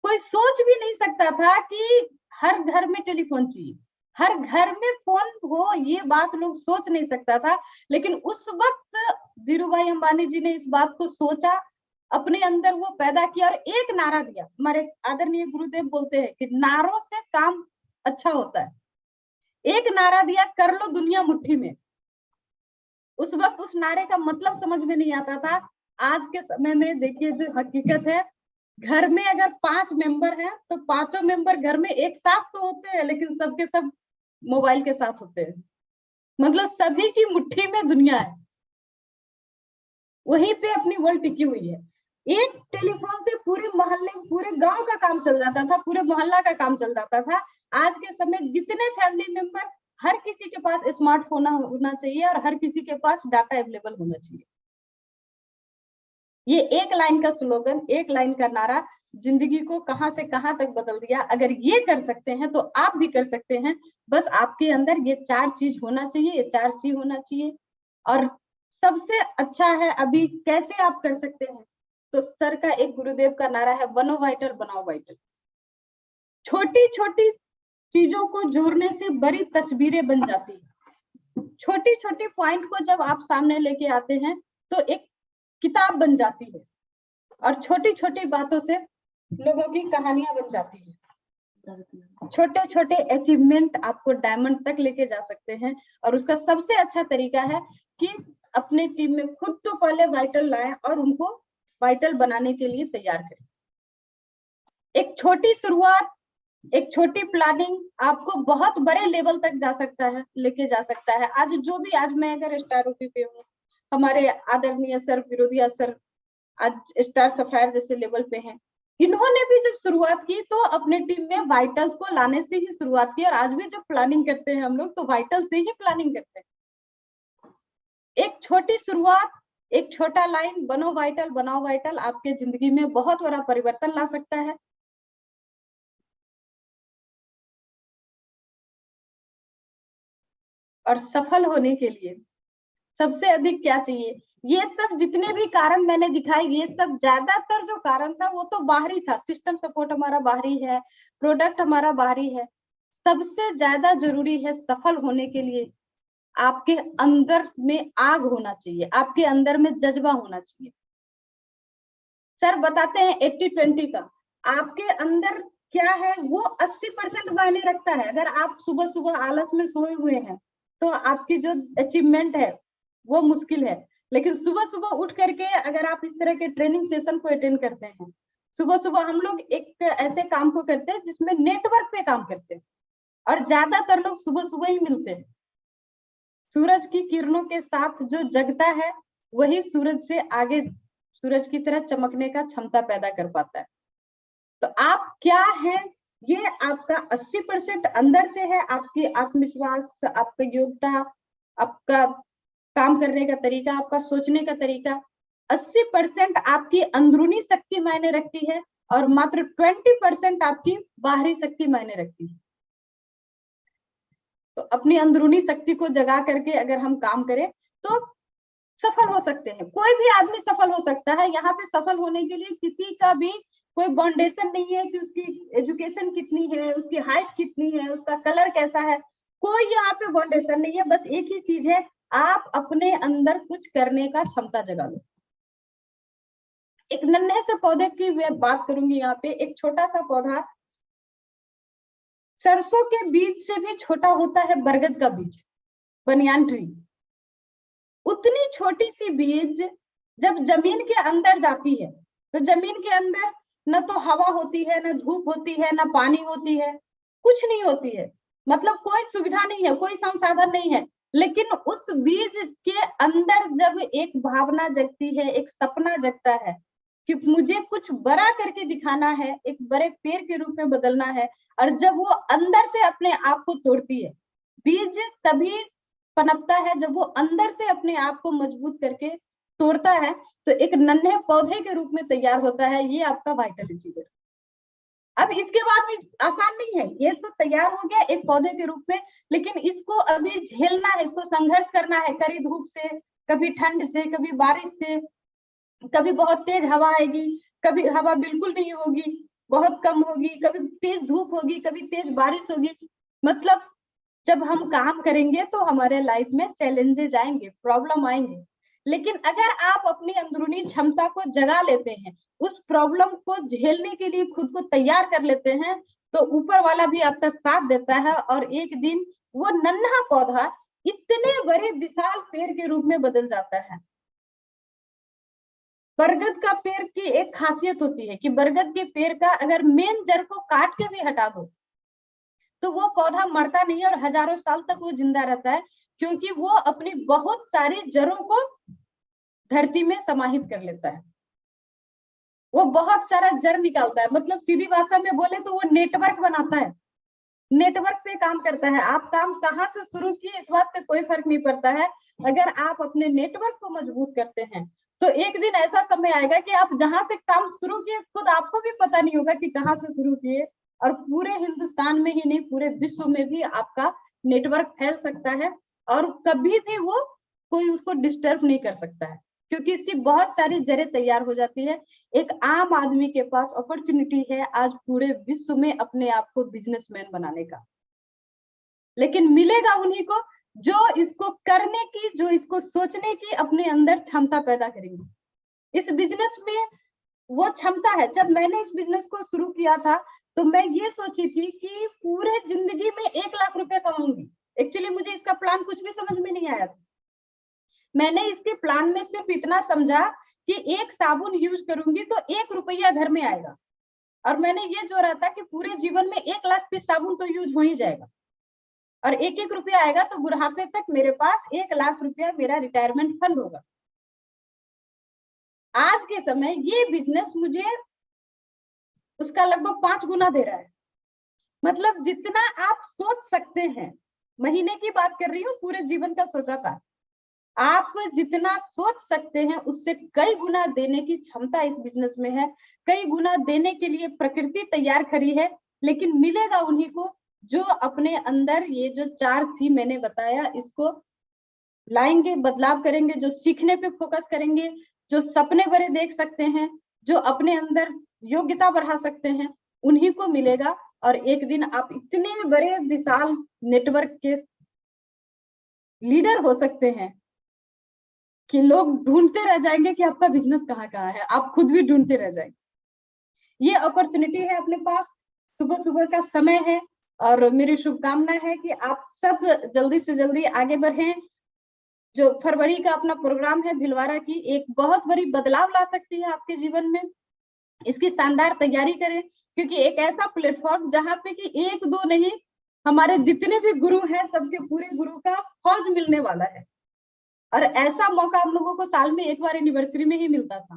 कोई सोच भी नहीं सकता था कि हर घर में टेलीफोन चाहिए, हर घर में फोन हो, ये बात लोग सोच नहीं सकता था। लेकिन उस वक्त धीरू भाई अंबानी जी ने इस बात को सोचा, अपने अंदर वो पैदा किया और एक नारा दिया। हमारे आदरणीय गुरुदेव बोलते हैं कि नारों से काम अच्छा होता है। एक नारा दिया, कर लो दुनिया मुट्ठी में। उस वक्त उस नारे का मतलब समझ में नहीं आता था। आज के समय में देखिए जो हकीकत है, घर में अगर 5 मेंबर हैं तो 5 मेंबर घर में एक साथ तो होते हैं, लेकिन सबके सब मोबाइल के साथ होते हैं। मतलब सभी की मुट्ठी में दुनिया है, वहीं पे अपनी वर्ल्ड टिकी हुई है। एक टेलीफोन से पूरे मोहल्ले, पूरे गांव का काम चल जाता था, पूरे मोहल्ला का काम चल जाता था। आज के समय जितने फैमिली मेंबर, हर किसी के पास स्मार्टफोन होना चाहिए और हर किसी के पास डाटा अवेलेबल होना चाहिए। ये एक लाइन का स्लोगन, एक लाइन का नारा जिंदगी को कहां से कहां तक बदल दिया। अगर ये कर सकते हैं तो आप भी कर सकते हैं। बस आपके अंदर ये 4 चीज होना चाहिए, ये 4 सी होना चाहिए। और सबसे अच्छा है अभी कैसे आप कर सकते हैं, तो सर का एक गुरुदेव का नारा है, बनो वाइटल बनाओ वाइटल। छोटी छोटी चीजों को जोड़ने से बड़ी तस्वीरें बन जाती है। छोटी छोटी पॉइंट को जब आप सामने लेके आते हैं तो एक किताब बन जाती है, और छोटी छोटी बातों से लोगों की कहानियां बन जाती है। छोटे छोटे अचीवमेंट आपको डायमंड तक लेके जा सकते हैं। और उसका सबसे अच्छा तरीका है कि अपने टीम में खुद तो पहले वाइटल लाएं और उनको वाइटल बनाने के लिए तैयार करें। एक छोटी शुरुआत, एक छोटी प्लानिंग आपको बहुत बड़े लेवल तक जा सकता है, लेके जा सकता है। आज जो भी, आज मैं अगर स्टार ओपी पे हूँ, हमारे आदरणीय सर विरोधिया सर आज स्टार सफायर जैसे लेवल पे हैं, इन्होंने भी जब शुरुआत की तो अपने टीम में वाइटल्स को लाने से ही शुरुआत की। और आज भी जब प्लानिंग करते हैं हम लोग तो वाइटल से ही प्लानिंग करते हैं। एक छोटी शुरुआत, एक छोटा लाइन, बनो वाइटल बनाओ वाइटल, आपके जिंदगी में बहुत बड़ा परिवर्तन ला सकता है। और सफल होने के लिए सबसे अधिक क्या चाहिए, ये सब जितने भी कारण मैंने दिखाए, ये सब ज्यादातर जो कारण था वो तो बाहरी था। सिस्टम सपोर्ट हमारा बाहरी है, प्रोडक्ट हमारा बाहरी है। सबसे ज्यादा जरूरी है सफल होने के लिए आपके अंदर में आग होना चाहिए, आपके अंदर में जज्बा होना चाहिए। सर बताते हैं 80-20 का, आपके अंदर क्या है वो 80% मायने रखता है। अगर आप सुबह सुबह आलस में सोए हुए हैं तो आपकी जो अचीवमेंट है वो मुश्किल है। लेकिन सुबह सुबह उठ करके अगर आप इस तरह के ट्रेनिंग सेशन को अटेंड करते हैं, सुबह सुबह हम लोग एक ऐसे काम को करते हैं जिसमें नेटवर्क पे काम करते हैं, और ज्यादातर लोग सुबह सुबह ही मिलते हैं। सूरज की किरणों के साथ जो जगता है वही सूरज से आगे सूरज की तरह चमकने का क्षमता पैदा कर पाता है। तो आप क्या है, ये आपका 80% अंदर से है, आपकी आत्मविश्वास, आपका योग्यता, आपका काम करने का तरीका, आपका सोचने का तरीका। 80% आपकी अंदरूनी शक्ति मायने रखती है और मात्र 20% आपकी बाहरी शक्ति मायने रखती है। तो अपनी अंदरूनी शक्ति को जगा करके अगर हम काम करें तो सफल हो सकते हैं। कोई भी आदमी सफल हो सकता है। यहाँ पे सफल होने के लिए किसी का भी कोई बाउंडेशन नहीं है कि उसकी एजुकेशन कितनी है, उसकी हाइट कितनी है, उसका कलर कैसा है, कोई यहाँ पे बाउंडेशन नहीं है। बस एक ही चीज है, आप अपने अंदर कुछ करने का क्षमता जगा लो। एक नन्हे से पौधे की मैं बात करूंगी यहाँ पे। एक छोटा सा पौधा, सरसों के बीज से भी छोटा होता है बरगद का बीज, बनियान ट्री। उतनी छोटी सी बीज जब जमीन के अंदर जाती है तो जमीन के अंदर न तो हवा होती है, न धूप होती है, न पानी होती है, कुछ नहीं होती है। मतलब कोई सुविधा नहीं है, कोई संसाधन नहीं है। लेकिन उस बीज के अंदर जब एक भावना जगती है, एक सपना जगता है कि मुझे कुछ बड़ा करके दिखाना है, एक बड़े पेड़ के रूप में बदलना है, और जब वो अंदर से अपने आप को तोड़ती है, बीज तभी पनपता है जब वो अंदर से अपने आप को मजबूत करके तोड़ता है, तो एक नन्हे पौधे के रूप में तैयार होता है। ये आपका वाइटल अचीवर। अब इसके बाद भी आसान नहीं है, ये तो तैयार हो गया एक पौधे के रूप में, लेकिन इसको अभी झेलना है, इसको संघर्ष करना है, कड़ी धूप से, कभी ठंड से, कभी बारिश से, कभी बहुत तेज हवा आएगी, कभी हवा बिल्कुल नहीं होगी, बहुत कम होगी, कभी तेज धूप होगी, कभी तेज बारिश होगी। मतलब जब हम काम करेंगे तो हमारे लाइफ में चैलेंजेस आएंगे, प्रॉब्लम आएंगे, लेकिन अगर आप अपनी अंदरूनी क्षमता को जगा लेते हैं, उस प्रॉब्लम को झेलने के लिए खुद को तैयार कर लेते हैं, तो ऊपर वाला भी आपका साथ देता है और एक दिन वो नन्हा पौधा इतने बड़े विशाल पेड़ के रूप में बदल जाता है। बरगद का पेड़ की एक खासियत होती है कि बरगद के पेड़ का अगर मेन जड़ को काट के भी हटा दो तो वो पौधा मरता नहीं और हजारों साल तक वो जिंदा रहता है, क्योंकि वो अपनी बहुत सारी जड़ों को धरती में समाहित कर लेता है। वो बहुत सारा जड़ निकालता है, मतलब सीधी भाषा में बोले तो वो नेटवर्क बनाता है, नेटवर्क पे काम करता है। आप काम कहाँ से शुरू किए इस बात से कोई फर्क नहीं पड़ता है, अगर आप अपने नेटवर्क को मजबूत करते हैं तो एक दिन ऐसा समय आएगा कि आप जहां से काम शुरू किए खुद आपको भी पता नहीं होगा कि कहाँ से शुरू किए, और पूरे हिंदुस्तान में ही नहीं पूरे विश्व में भी आपका नेटवर्क फैल सकता है और कभी भी वो कोई उसको डिस्टर्ब नहीं कर सकता है, क्योंकि इसकी बहुत सारी जड़ें तैयार हो जाती है। एक आम आदमी के पास अपॉर्चुनिटी है आज पूरे विश्व में अपने आप को बिजनेसमैन बनाने का, लेकिन मिलेगा उन्हीं को जो इसको करने की, जो इसको सोचने की अपने अंदर क्षमता पैदा करेंगे। इस बिजनेस में वो क्षमता है। जब मैंने इस बिजनेस को शुरू किया था तो मैं ये सोची थी कि पूरे जिंदगी में 1 लाख रुपए कमाऊंगी। एक्चुअली मुझे इसका प्लान कुछ भी समझ में नहीं आया था। मैंने इसके प्लान में सिर्फ इतना समझा कि एक साबुन यूज करूंगी तो 1 रुपया घर में आएगा, और मैंने ये जोड़ा था कि पूरे जीवन में 1 लाख पीस साबुन तो यूज हो ही जाएगा और 1-1 रुपया आएगा, तो बुढ़ापे तक मेरे पास 1 लाख रुपया मेरा रिटायरमेंट फंड होगा। आज के समय ये बिजनेस मुझे उसका लगभग 5 गुना दे रहा है। मतलब जितना आप सोच सकते हैं, महीने की बात कर रही हूँ, पूरे जीवन का सोचा था, आप जितना सोच सकते हैं उससे कई गुना देने की क्षमता इस बिजनेस में है। कई गुना देने के लिए प्रकृति तैयार खड़ी है, लेकिन मिलेगा उन्हीं को जो अपने अंदर ये जो 4 सी मैंने बताया इसको लाएंगे, बदलाव करेंगे, जो सीखने पे फोकस करेंगे, जो सपने बड़े देख सकते हैं, जो अपने अंदर योग्यता बढ़ा सकते हैं, उन्हीं को मिलेगा। और एक दिन आप इतने बड़े विशाल नेटवर्क के लीडर हो सकते हैं कि लोग ढूंढते रह जाएंगे कि आपका बिजनेस कहाँ कहाँ है, आप खुद भी ढूंढते रह जाएंगे। ये अपॉर्चुनिटी है अपने पास, सुबह सुबह का समय है, और मेरी शुभकामना है कि आप सब जल्दी से जल्दी आगे बढ़ें। जो फरवरी का अपना प्रोग्राम है भिलवाड़ा की, एक बहुत बड़ी बदलाव ला सकती है आपके जीवन में। इसकी शानदार तैयारी करें, क्योंकि एक ऐसा प्लेटफॉर्म जहाँ पे कि 1-2 नहीं, हमारे जितने भी गुरु हैं सबके पूरे गुरु का फौज मिलने वाला है। और ऐसा मौका हम लोगों को साल में एक बार एनिवर्सरी में ही मिलता था।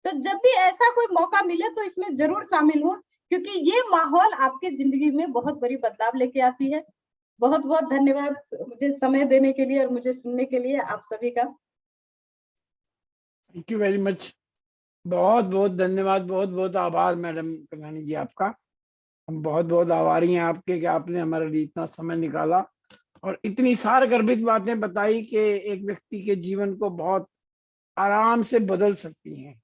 तो जब भी ऐसा कोई मौका मिले तो इसमें जरूर शामिल हो, क्योंकि ये माहौल आपके जिंदगी में बहुत बड़ी बदलाव लेके आती है। बहुत बहुत धन्यवाद मुझे समय देने के लिए और मुझे सुनने के लिए आप सभी का। Thank you very much. बहुत बहुत धन्यवाद, बहुत बहुत आभार मैडम कल्याणी जी आपका। हम बहुत बहुत आभारी हैं आपके कि आपने हमारे लिए इतना समय निकाला और इतनी सारगर्भित बातें बताई कि एक व्यक्ति के जीवन को बहुत आराम से बदल सकती हैं।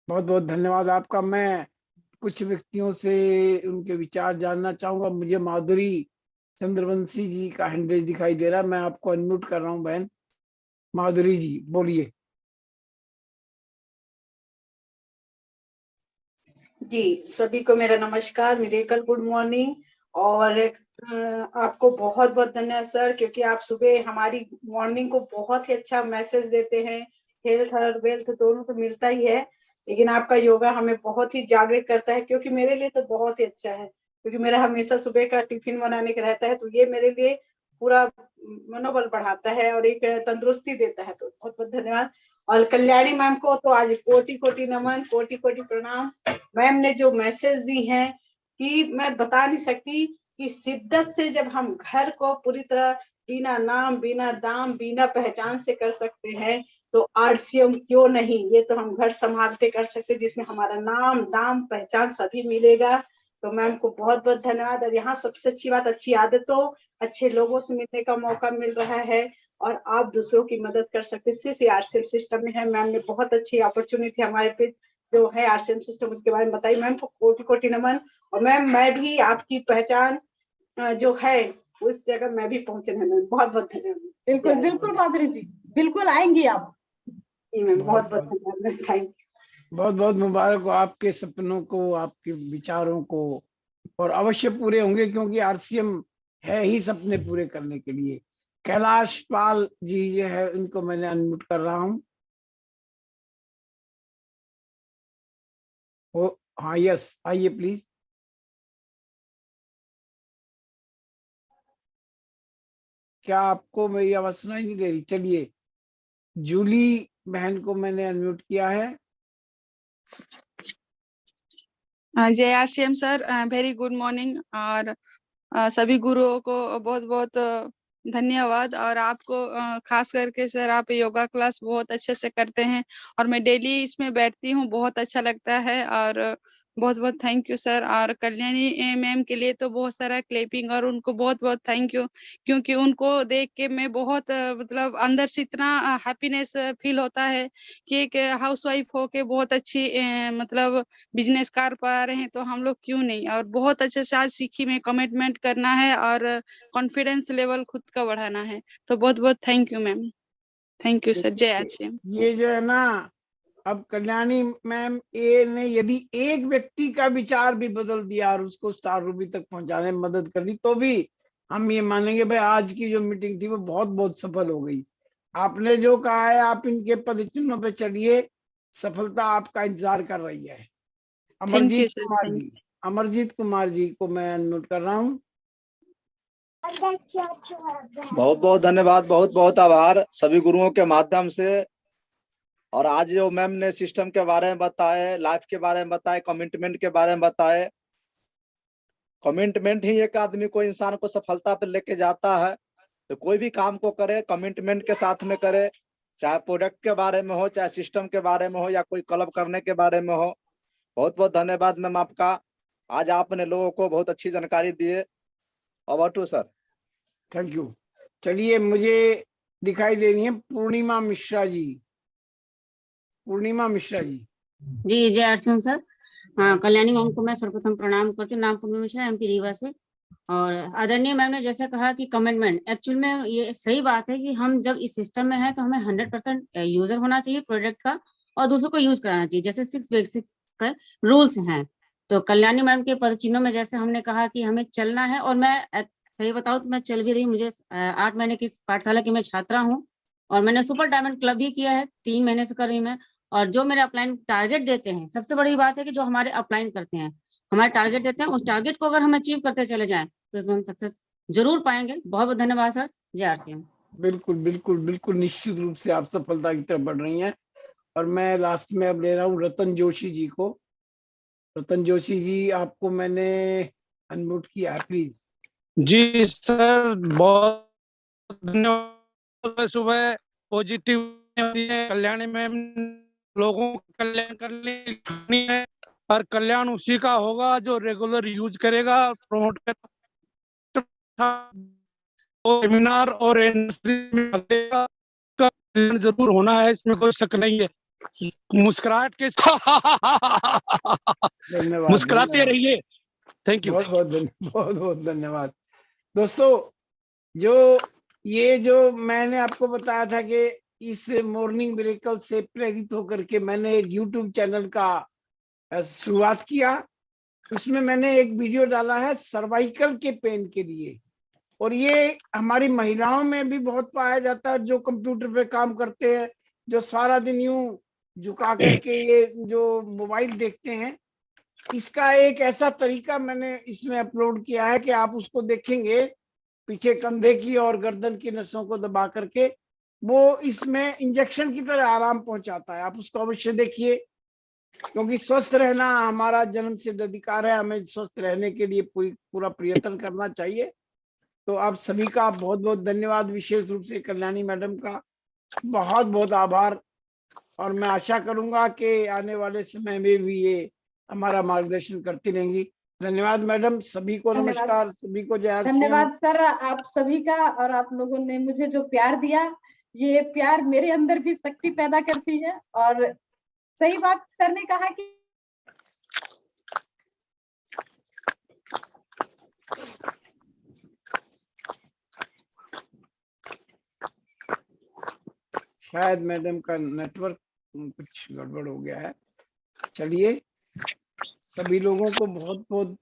बहुत बहुत धन्यवाद आपका। मैं कुछ व्यक्तियों से उनके विचार जानना चाहूंगा। मुझे माधुरी चंद्रवंशी जी का हैंडल दिखाई दे रहा है, मैं आपको अनम्यूट कर रहा हूं। बहन माधुरी जी बोलिए। जी, सभी को मेरा नमस्कार, मिरेकल गुड मॉर्निंग। और आपको बहुत बहुत धन्यवाद सर, क्योंकि आप सुबह हमारी मॉर्निंग को बहुत ही अच्छा मैसेज देते हैं। हेल्थ और वेल्थ दोनों तो मिलता ही है, लेकिन आपका योगा हमें बहुत ही जागृत करता है, क्योंकि मेरे लिए तो बहुत ही अच्छा है, क्योंकि मेरा हमेशा सुबह का टिफिन बनाने का रहता है, तो ये मेरे लिए पूरा मनोबल बढ़ाता है और एक तंदुरुस्ती देता है। तो बहुत बहुत धन्यवाद। और कल्याणी मैम को तो आज कोटि कोटि नमन, कोटि कोटि प्रणाम। मैम ने जो मैसेज दी हैं कि मैं बता नहीं सकती, कि शिद्दत से जब हम घर को पूरी तरह बिना नाम, बिना दाम, बिना पहचान से कर सकते हैं, तो आरसीएम क्यों नहीं, ये तो हम घर संभालते कर सकते, जिसमें हमारा नाम, दाम, पहचान सभी मिलेगा। तो मैम को बहुत बहुत धन्यवाद। और यहाँ सबसे अच्छी बात, अच्छी आदतों, अच्छे लोगों से मिलने का मौका मिल रहा है, और आप दूसरों की मदद कर सकते सिर्फ आरसीएम सिस्टम में है। मैम ने बहुत अच्छी अपॉर्चुनिटी हमारे पे जो है आरसीएम सिस्टम, उसके बारे में बताई। मैम को कोटि कोटि नमन। और मैम मैं भी आपकी पहचान जो है उस जगह मैं भी पहुंचना है। मैम बहुत बहुत धन्यवाद। बिल्कुल बिल्कुल माधुरी जी, बिल्कुल आएंगी आप। जी मैम, बहुत बहुत धन्यवाद। Thank you. बहुत बहुत मुबारक हो आपके सपनों को, आपके विचारों को, और अवश्य पूरे होंगे, क्योंकि आरसीएम है ही सपने पूरे करने के लिए। कैलाश पाल जी जो है उनको मैंने अनम्यूट कर रहा हूँ। हाँ यस, आइए प्लीज। क्या आपको मेरी आवाज सुनाई नहीं दे रही? चलिए, जूली बहन को मैंने अनम्यूट किया है। जय RCM sir, very good morning. और सभी गुरुओं को बहुत बहुत धन्यवाद। और आपको खास करके सर, आप योगा क्लास बहुत अच्छे से करते हैं और मैं डेली इसमें बैठती हूँ, बहुत अच्छा लगता है। और बहुत बहुत थैंक यू सर। और कल्याणी मैम के लिए तो बहुत सारा क्लेपिंग, और उनको बहुत बहुत थैंक यू, क्योंकि उनको देख के मैं बहुत मतलब अंदर से इतना हैप्पीनेस फील होता है कि एक हाउसवाइफ होके बहुत अच्छी मतलब बिजनेस कर पा रहे हैं, तो हम लोग क्यों नहीं। और बहुत अच्छे से आज सीखी मैं, कमिटमेंट करना है और कॉन्फिडेंस लेवल खुद का बढ़ाना है। तो बहुत बहुत thank you ma'am. Thank you sir. जय आरसीएम। ये जो है ना, अब कल्याणी मैम ए ने यदि एक व्यक्ति का विचार भी बदल दिया और उसको स्टार रूबी तक पहुंचाने में मदद कर दी, तो भी हम ये मानेंगे भाई आज की जो मीटिंग थी वो बहुत बहुत सफल हो गई। आपने जो कहा है, आप इनके पद चिन्हों पे चढ़िए, सफलता आपका इंतजार कर रही है। Thank you Amarjeet sir. Kumar thank ji, Amarjeet Kumar ji को मैं अनम्यूट कर रहा हूँ। बहुत बहुत धन्यवाद, बहुत बहुत आभार सभी गुरुओं के माध्यम से। और आज जो मैम ने सिस्टम के बारे में बताए, लाइफ के बारे में बताए, कमिटमेंट के बारे में बताए। कमिटमेंट ही एक आदमी को, इंसान को सफलता पर लेके जाता है। तो कोई भी काम को करे कमिटमेंट के साथ में करे, चाहे प्रोडक्ट के बारे में हो, चाहे सिस्टम के बारे में हो, या कोई क्लब करने के बारे में हो। बहुत बहुत धन्यवाद मैम आपका। आज आपने लोगों को बहुत अच्छी जानकारी दी है। Over to sir. Thank you. चलिए, मुझे दिखाई दे रही है पूर्णिमा मिश्रा जी। पूर्णिमा मिश्रा जी। जी जय आरसीएम सर। हाँ, कल्याणी मैम को मैं सर्वप्रथम प्रणाम करती हूँ। नाम पूर्णिमा मिश्रा, एमपी रीवा से। और आदरणीय मैम ने जैसा कहा कि कमिटमेंट, एक्चुअल में ये सही बात है कि हम जब इस सिस्टम में है तो हमें 100% यूजर होना चाहिए प्रोडक्ट का, और दूसरों को यूज कराना चाहिए। जैसे 6 बेसिक रूल्स हैं, तो कल्याणी मैम के पद चिन्हों में जैसे हमने कहा कि हमें चलना है, और मैं सही बताऊं तो मैं चल भी रही हूँ। मुझे 8 महीने की पाठशाला की मैं छात्रा हूँ, और मैंने सुपर डायमंड क्लब भी किया है, 3 महीने से कर रही मैं। और जो मेरे अपलाइन टारगेट देते हैं, सबसे बड़ी बात है कि जो हमारे अपलाइन करते हैं, हमारे टारगेट देते हैं, उस टारगेट को अगर हम अचीव करते चले जाएं तो इसमें हम सक्सेस जरूर पाएंगे। बहुत बहुत धन्यवाद सर। जय आरसीएम। बिल्कुल बिल्कुल बिल्कुल, निश्चित रूप से आप सफलता की तरफ बढ़ रही हैं। और मैं लास्ट में अब ले रहा हूँ रतन जोशी जी को। रतन जोशी जी, आपको मैंने अनम्यूट किया है, प्लीज। जी सर, बहुत धन्यवाद। सुबह पॉजिटिव होती है, कल्याणी मैम लोगों का कल्याण करनी है, और कल्याण उसी का होगा जो रेगुलर यूज करेगा, प्रमोट करेगा। सेमिनार और इंडस्ट्री में लगेगा, का कल्याण जरूर होना है, इसमें कोई शक नहीं है। मुस्कुराहट के धन्यवाद, मुस्कुराते धन्यवाद। रहिए। Thank you. बहुत बहुत धन्यवाद। दोस्तों, जो मैंने आपको बताया था कि इस मॉर्निंग मिरेकल से प्रेरित होकर के मैंने एक यूट्यूब चैनल का शुरुआत किया। उसमें मैंने एक वीडियो डाला है सर्वाइकल के पेन के लिए, और ये हमारी महिलाओं में भी बहुत पाया जाता है, जो कंप्यूटर पे काम करते हैं, जो सारा दिन यूं झुका करके ये जो मोबाइल देखते हैं। इसका एक ऐसा तरीका मैंने इसमें अपलोड किया है कि आप उसको देखेंगे, पीछे कंधे की और गर्दन की नसों को दबा करके वो इसमें इंजेक्शन की तरह आराम पहुंचाता है। आप उसको अवश्य देखिए, क्योंकि स्वस्थ रहना हमारा जन्म सिद्ध अधिकार है। हमें स्वस्थ रहने के लिए पूरा प्रयत्न करना चाहिए। तो आप सभी का बहुत बहुत धन्यवाद, विशेष रूप से कल्याणी मैडम का बहुत बहुत आभार। और मैं आशा करूंगा कि आने वाले समय में भी ये हमारा मार्गदर्शन करती रहेंगी। धन्यवाद मैडम, सभी को नमस्कार, सभी को जय श्री राम। धन्यवाद सर आप सभी का, और आप लोगों ने मुझे जो प्यार दिया, ये प्यार मेरे अंदर भी शक्ति पैदा करती है। और सही बात सर ने कहा कि शायद मैडम का नेटवर्क कुछ गड़बड़ हो गया है। चलिए, सभी लोगों को बहुत बहुत